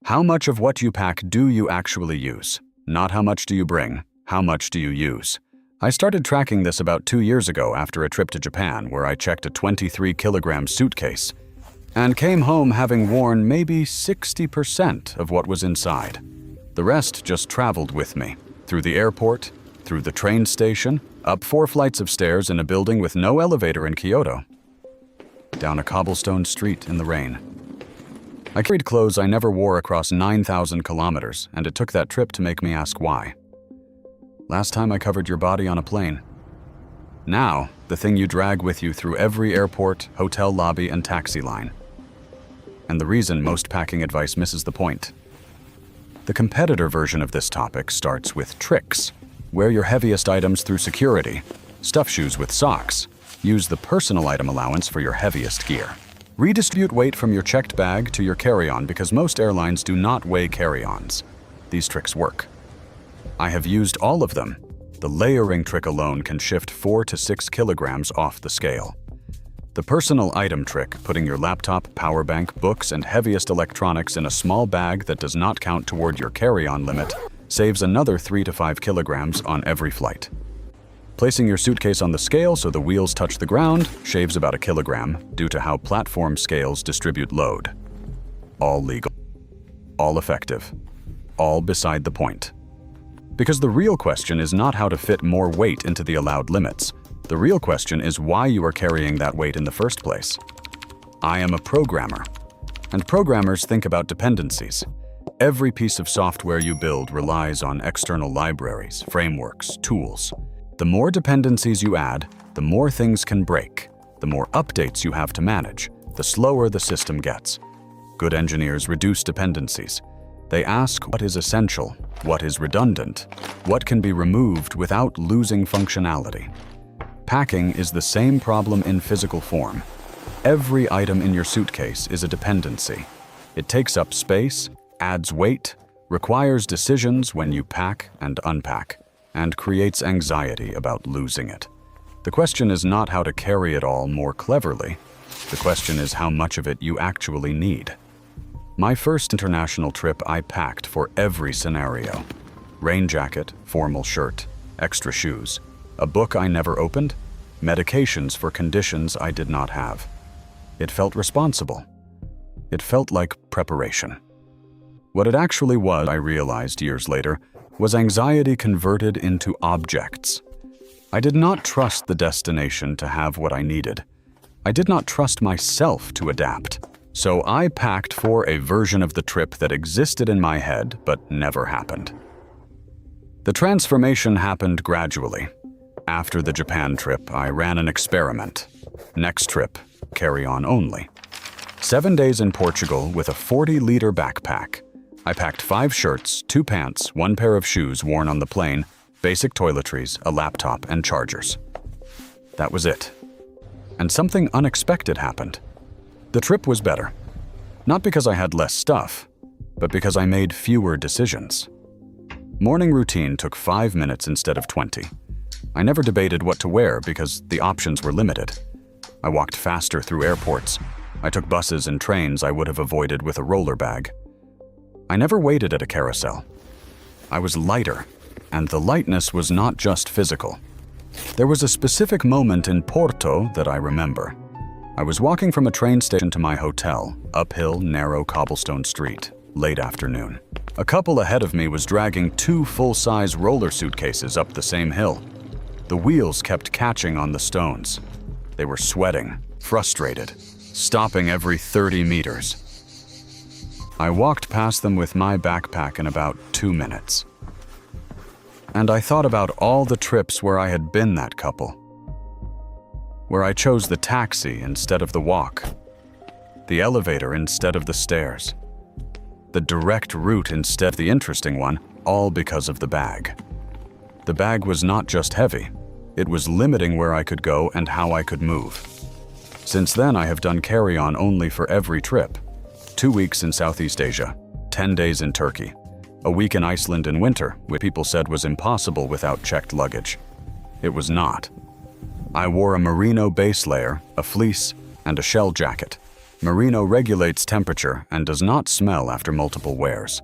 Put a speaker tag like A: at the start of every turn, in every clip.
A: How much of what you pack do you actually use? Not how much do you bring, how much do you use? I started tracking this about 2 years ago after a trip to Japan where I checked a 23-kilogram suitcase and came home having worn maybe 60% of what was inside. The rest just traveled with me, through the airport, through the train station, up 4 flights of stairs in a building with no elevator in Kyoto, down a cobblestone street in the rain. I carried clothes I never wore across 9,000 kilometers, and it took that trip to make me ask why. Last time I covered your body on a plane. Now, the thing you drag with you through every airport, hotel lobby, and taxi line. And the reason most packing advice misses the point. The competitor version of this topic starts with tricks. Wear your heaviest items through security. Stuff shoes with socks. Use the personal item allowance for your heaviest gear. Redistribute weight from your checked bag to your carry-on because most airlines do not weigh carry-ons. These tricks work. I have used all of them. The layering trick alone can shift 4 to 6 kilograms off the scale. The personal item trick, putting your laptop, power bank, books, and heaviest electronics in a small bag that does not count toward your carry-on limit, saves another 3 to 5 kilograms on every flight. Placing your suitcase on the scale so the wheels touch the ground shaves about a kilogram due to how platform scales distribute load. All legal, all effective, all beside the point. Because the real question is not how to fit more weight into the allowed limits. The real question is why you are carrying that weight in the first place. I am a programmer, and programmers think about dependencies. Every piece of software you build relies on external libraries, frameworks, tools. The more dependencies you add, the more things can break. The more updates you have to manage, the slower the system gets. Good engineers reduce dependencies. They ask what is essential, what is redundant, what can be removed without losing functionality. Packing is the same problem in physical form. Every item in your suitcase is a dependency. It takes up space, adds weight, requires decisions when you pack and unpack, and creates anxiety about losing it. The question is not how to carry it all more cleverly. The question is how much of it you actually need. My first international trip, I packed for every scenario. Rain jacket, formal shirt, extra shoes, a book I never opened, medications for conditions I did not have. It felt responsible. It felt like preparation. What it actually was, I realized years later, was anxiety converted into objects. I did not trust the destination to have what I needed. I did not trust myself to adapt. So I packed for a version of the trip that existed in my head but never happened. The transformation happened gradually. After the Japan trip, I ran an experiment. Next trip, carry-on only. 7 days in Portugal with a 40-liter backpack. I packed 5 shirts, 2 pants, 1 pair of shoes worn on the plane, basic toiletries, a laptop, and chargers. That was it. And something unexpected happened. The trip was better. Not because I had less stuff, but because I made fewer decisions. Morning routine took 5 minutes instead of 20. I never debated what to wear because the options were limited. I walked faster through airports. I took buses and trains I would have avoided with a roller bag. I never waited at a carousel. I was lighter, and the lightness was not just physical. There was a specific moment in Porto that I remember. I was walking from a train station to my hotel, uphill, narrow cobblestone street, late afternoon. A couple ahead of me was dragging 2 full-size roller suitcases up the same hill. The wheels kept catching on the stones. They were sweating, frustrated, stopping every 30 meters. I walked past them with my backpack in about 2 minutes. And I thought about all the trips where I had been that couple, where I chose the taxi instead of the walk, the elevator instead of the stairs, the direct route instead of the interesting one, all because of the bag. The bag was not just heavy, it was limiting where I could go and how I could move. Since then, I have done carry-on only for every trip. 2 weeks in Southeast Asia, 10 days in Turkey, a week in Iceland in winter, which people said was impossible without checked luggage. It was not. I wore a merino base layer, a fleece, and a shell jacket. Merino regulates temperature and does not smell after multiple wears.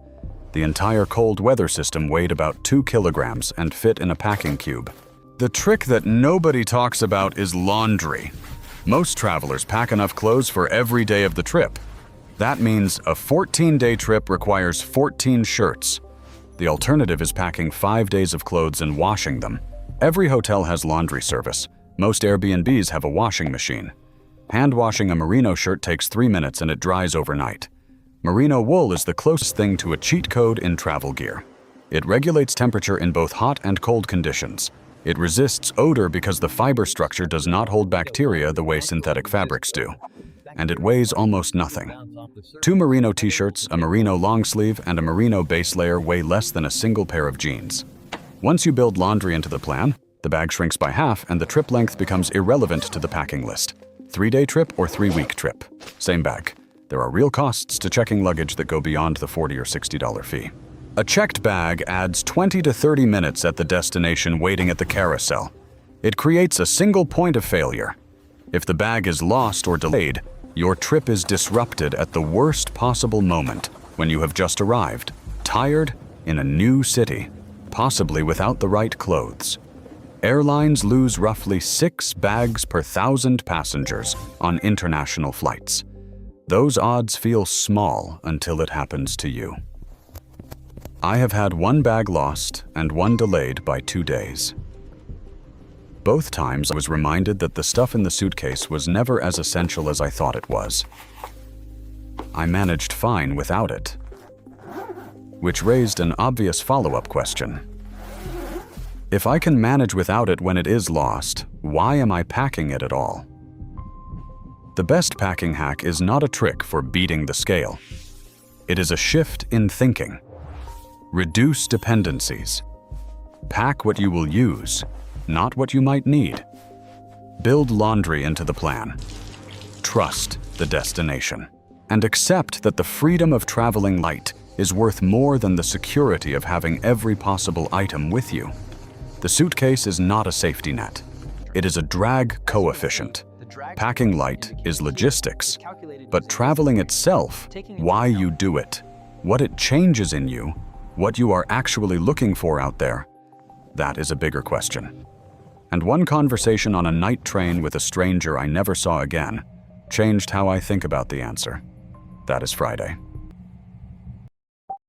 A: The entire cold weather system weighed about 2 kilograms and fit in a packing cube. The trick that nobody talks about is laundry. Most travelers pack enough clothes for every day of the trip. That means a 14-day trip requires 14 shirts. The alternative is packing 5 days of clothes and washing them. Every hotel has laundry service. Most Airbnbs have a washing machine. Hand washing a merino shirt takes 3 minutes and it dries overnight. Merino wool is the closest thing to a cheat code in travel gear. It regulates temperature in both hot and cold conditions. It resists odor because the fiber structure does not hold bacteria the way synthetic fabrics do. And it weighs almost nothing. 2 merino t-shirts, a merino long sleeve, and a merino base layer weigh less than a single pair of jeans. Once you build laundry into the plan, the bag shrinks by half and the trip length becomes irrelevant to the packing list. 3-day trip or 3-week trip. Same bag. There are real costs to checking luggage that go beyond the $40 or $60 fee. A checked bag adds 20 to 30 minutes at the destination waiting at the carousel. It creates a single point of failure. If the bag is lost or delayed, your trip is disrupted at the worst possible moment when you have just arrived, tired, in a new city, possibly without the right clothes. Airlines lose roughly 6 bags per 1,000 passengers on international flights. Those odds feel small until it happens to you. I have had 1 bag lost and 1 delayed by 2 days. Both times I was reminded that the stuff in the suitcase was never as essential as I thought it was. I managed fine without it, which raised an obvious follow-up question. If I can manage without it when it is lost, why am I packing it at all? The best packing hack is not a trick for beating the scale. It is a shift in thinking. Reduce dependencies. Pack what you will use, not what you might need. Build laundry into the plan. Trust the destination. And accept that the freedom of traveling light is worth more than the security of having every possible item with you. The suitcase is not a safety net. It is a drag coefficient. Packing light is logistics, but traveling itself, why you do it, what it changes in you, what you are actually looking for out there, that is a bigger question. And one conversation on a night train with a stranger I never saw again changed how I think about the answer. That is Friday.